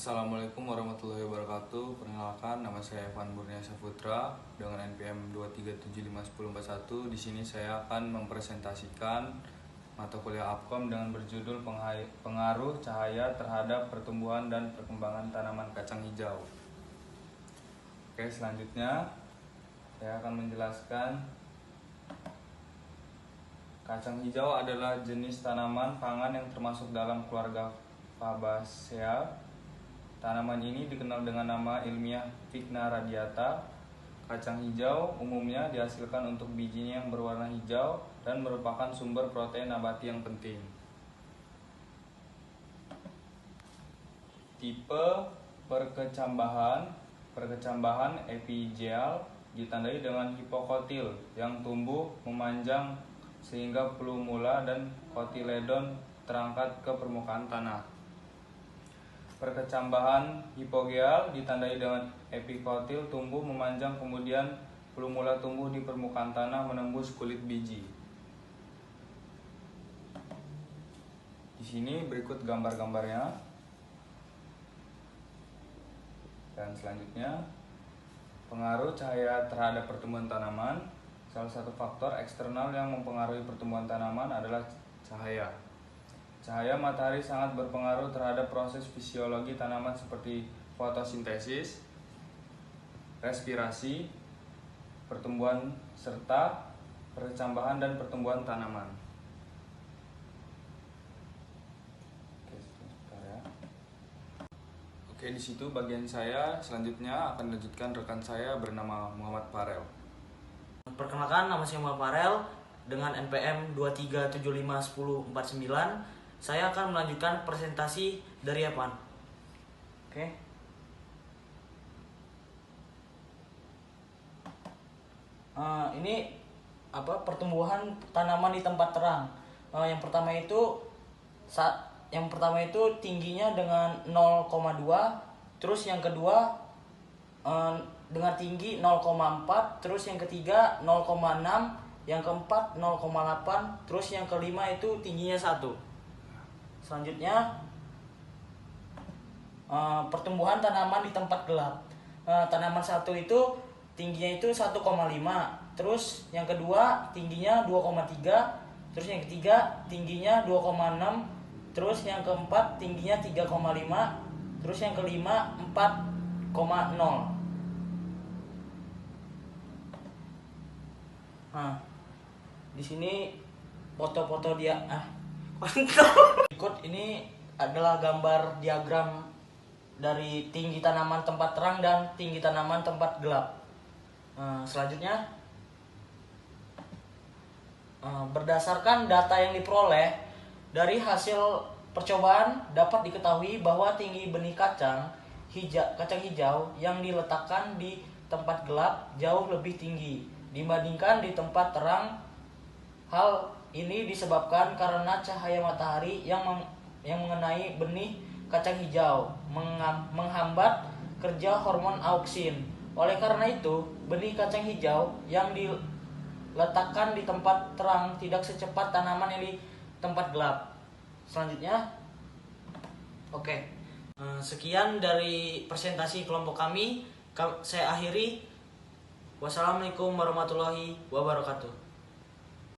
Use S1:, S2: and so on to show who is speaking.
S1: Assalamualaikum warahmatullahi wabarakatuh. Perkenalkan, nama saya Evan Murnia Saputra dengan NPM 237511041. Di sini saya akan mempresentasikan mata kuliah Apkom dengan berjudul Pengaruh Cahaya Terhadap Pertumbuhan dan Perkembangan Tanaman Kacang Hijau. Oke, selanjutnya saya akan menjelaskan kacang hijau adalah jenis tanaman pangan yang termasuk dalam keluarga Fabaceae. Tanaman ini dikenal dengan nama ilmiah Vigna radiata. Kacang hijau umumnya dihasilkan untuk bijinya yang berwarna hijau dan merupakan sumber protein nabati yang penting. Tipe perkecambahan epigel ditandai dengan hipokotil yang tumbuh memanjang sehingga plumula dan kotiledon terangkat ke permukaan tanah. Perkecambahan hipogeal ditandai dengan epikotil tumbuh memanjang kemudian plumula tumbuh di permukaan tanah menembus kulit biji. Di sini berikut gambar-gambarnya. Dan selanjutnya, pengaruh cahaya terhadap pertumbuhan tanaman. Salah satu faktor eksternal yang mempengaruhi pertumbuhan tanaman adalah cahaya. Cahaya matahari sangat berpengaruh terhadap proses fisiologi tanaman seperti fotosintesis, respirasi, pertumbuhan, serta perkecambahan dan pertumbuhan tanaman. Oke, di situ bagian saya. Selanjutnya akan dilanjutkan rekan saya bernama Muhammad Farel.
S2: Perkenalkan, nama saya Muhammad Farel dengan NPM 237511049. Saya akan melanjutkan presentasi dari Evan. Oke. Ini pertumbuhan tanaman di tempat terang. Yang pertama itu tingginya dengan 0,2, terus yang kedua dengan tinggi 0,4, terus yang ketiga 0,6, yang keempat 0,8, terus yang kelima itu tingginya 1. Selanjutnya, pertumbuhan tanaman di tempat gelap. Tanaman satu itu tingginya itu 1,5, terus yang kedua tingginya 2,3, terus yang ketiga tingginya 2,6, terus yang keempat tingginya 3,5, terus yang kelima 4,0. Nah, di sini foto-foto dia berikut ini adalah gambar diagram dari tinggi tanaman tempat terang dan tinggi tanaman tempat gelap. Selanjutnya, berdasarkan data yang diperoleh dari hasil percobaan dapat diketahui bahwa tinggi benih kacang hijau yang diletakkan di tempat gelap jauh lebih tinggi dibandingkan di tempat terang. Hal ini disebabkan karena cahaya matahari yang mengenai benih kacang hijau menghambat kerja hormon auksin. Oleh karena itu, benih kacang hijau yang diletakkan di tempat terang tidak secepat tanaman yang di tempat gelap. Selanjutnya, sekian dari presentasi kelompok kami. Saya akhiri. Wassalamualaikum warahmatullahi wabarakatuh.